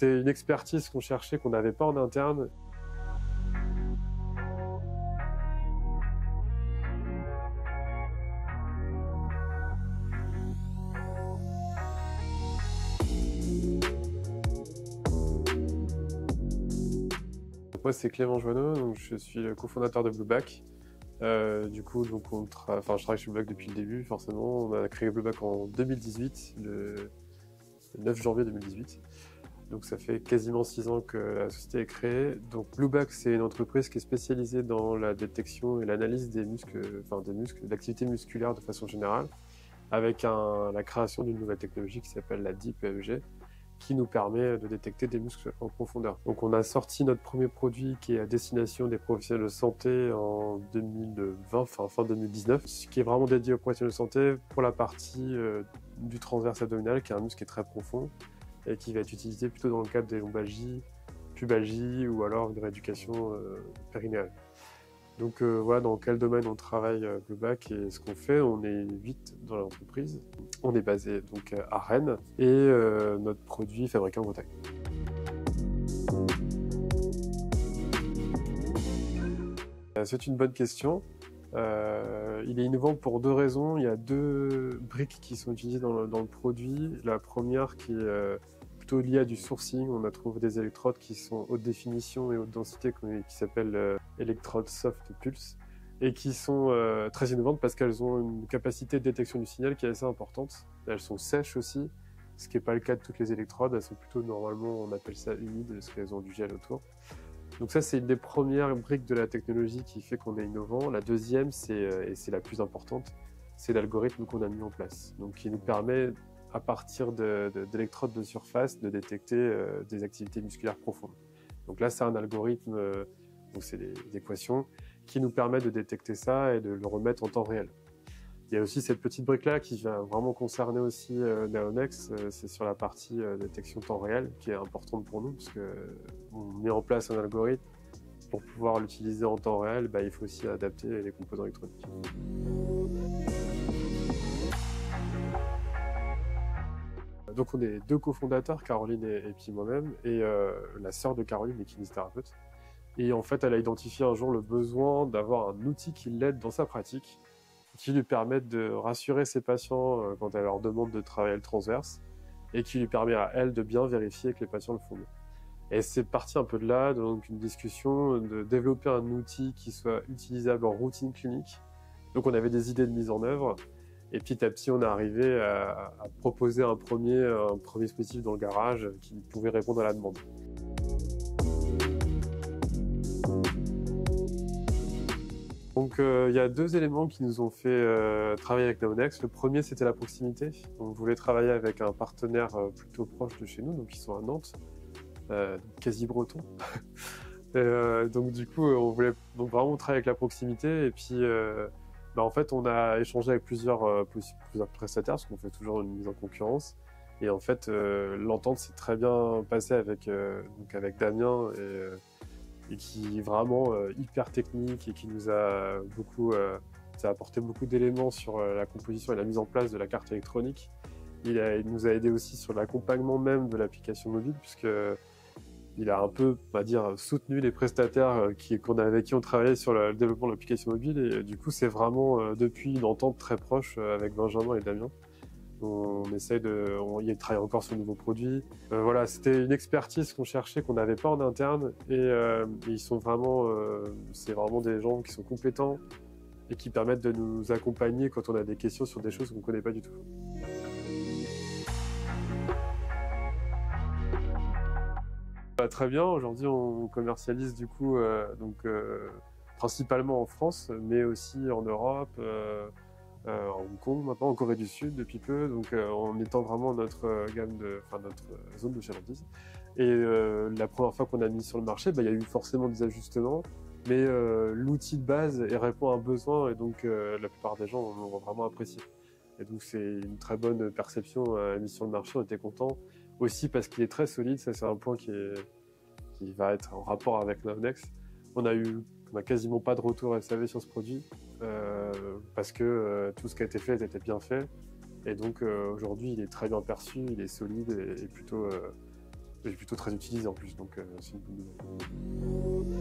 c'était une expertise qu'on cherchait, qu'on n'avait pas en interne. Moi, c'est Clément Joanneau, donc je suis le cofondateur de Blueback. Du coup, donc je travaille chez Blueback depuis le début, forcément. On a créé Blueback en 2018, le 9 janvier 2018. Donc ça fait quasiment 6 ans que la société est créée. Donc Blueback, c'est une entreprise qui est spécialisée dans la détection et l'analyse des muscles, d'activité musculaire de façon générale, avec la création d'une nouvelle technologie qui s'appelle la Deep EMG, qui nous permet de détecter des muscles en profondeur. Donc on a sorti notre premier produit qui est à destination des professionnels de santé en 2020, fin 2019, ce qui est vraiment dédié aux professionnels de santé pour la partie du transverse abdominal, qui est un muscle qui est très profond et qui va être utilisé plutôt dans le cadre des lombalgies, pubalgies ou alors une rééducation périnéale. Donc voilà dans quel domaine on travaille Blueback et ce qu'on fait. On est 8 dans l'entreprise. On est basé donc à Rennes et notre produit est fabriqué en Bretagne. C'est une bonne question. Il est innovant pour 2 raisons. Il y a 2 briques qui sont utilisées dans le produit. La première qui est plutôt liée à du sourcing. On a trouvé des électrodes qui sont haute définition et haute densité qui s'appellent électrodes soft pulse et qui sont très innovantes parce qu'elles ont une capacité de détection du signal qui est assez importante. Elles sont sèches aussi, ce qui n'est pas le cas de toutes les électrodes. Elles sont plutôt normalement, on appelle ça humides parce qu'elles ont du gel autour. Donc ça, c'est une des premières briques de la technologie qui fait qu'on est innovant. La deuxième, et c'est la plus importante, c'est l'algorithme qu'on a mis en place. Donc qui nous permet, à partir d'électrodes de surface, de détecter des activités musculaires profondes. Donc là, c'est un algorithme, donc c'est des équations, qui nous permet de détecter ça et de le remettre en temps réel. Il y a aussi cette petite brique-là qui vient vraiment concerner aussi Naonex, c'est sur la partie détection temps réel qui est importante pour nous parce qu'on met en place un algorithme. Pour pouvoir l'utiliser en temps réel, il faut aussi adapter les composants électroniques. Donc on est 2 cofondateurs, Caroline et puis moi-même, et la sœur de Caroline est kinésithérapeute. Et en fait, elle a identifié un jour le besoin d'avoir un outil qui l'aide dans sa pratique, qui lui permette de rassurer ses patients quand elle leur demande de travailler le transverse, et qui lui permet à elle de bien vérifier que les patients le font bien. Et c'est parti un peu de là, donc une discussion de développer un outil qui soit utilisable en routine clinique. Donc on avait des idées de mise en œuvre, et petit à petit on est arrivé à proposer un premier dispositif dans le garage qui pouvait répondre à la demande. Donc il y a 2 éléments qui nous ont fait travailler avec Naonex. Le premier, c'était la proximité. On voulait travailler avec un partenaire plutôt proche de chez nous, donc ils sont à Nantes, quasi breton. Donc du coup, on voulait donc vraiment travailler avec la proximité. Et puis, en fait, on a échangé avec plusieurs prestataires, parce qu'on fait toujours une mise en concurrence. Et en fait, l'entente s'est très bien passée avec Damien et qui est vraiment hyper technique et qui nous a ça a apporté beaucoup d'éléments sur la composition et la mise en place de la carte électronique. Il nous a aidé aussi sur l'accompagnement même de l'application mobile, puisque il a un peu, on va dire, soutenu les prestataires avec qui on travaillait sur le développement de l'application mobile. Et du coup, c'est vraiment depuis une entente très proche avec Benjamin et Damien. Il travaille encore sur de nouveaux produits. Voilà, c'était une expertise qu'on cherchait, qu'on n'avait pas en interne. Et ils sont vraiment, c'est vraiment des gens qui sont compétents et qui permettent de nous accompagner quand on a des questions sur des choses qu'on ne connaît pas du tout. Très bien, aujourd'hui on commercialise du coup principalement en France, mais aussi en Europe, en Hong Kong, maintenant en Corée du Sud depuis peu, donc en étant vraiment notre zone de chalandise. Et la première fois qu'on a mis sur le marché, il y a eu forcément des ajustements, mais l'outil de base répond à un besoin et donc la plupart des gens l'ont vraiment apprécié. Et donc c'est une très bonne perception mis sur le marché, on était contents. Aussi parce qu'il est très solide, ça c'est un point qui va être en rapport avec Naonex. On a quasiment pas de retour SAV sur ce produit parce que tout ce qui a été fait était bien fait. Et donc aujourd'hui il est très bien perçu, il est solide et plutôt est plutôt très utilisé en plus, donc c'est une bonne nouvelle.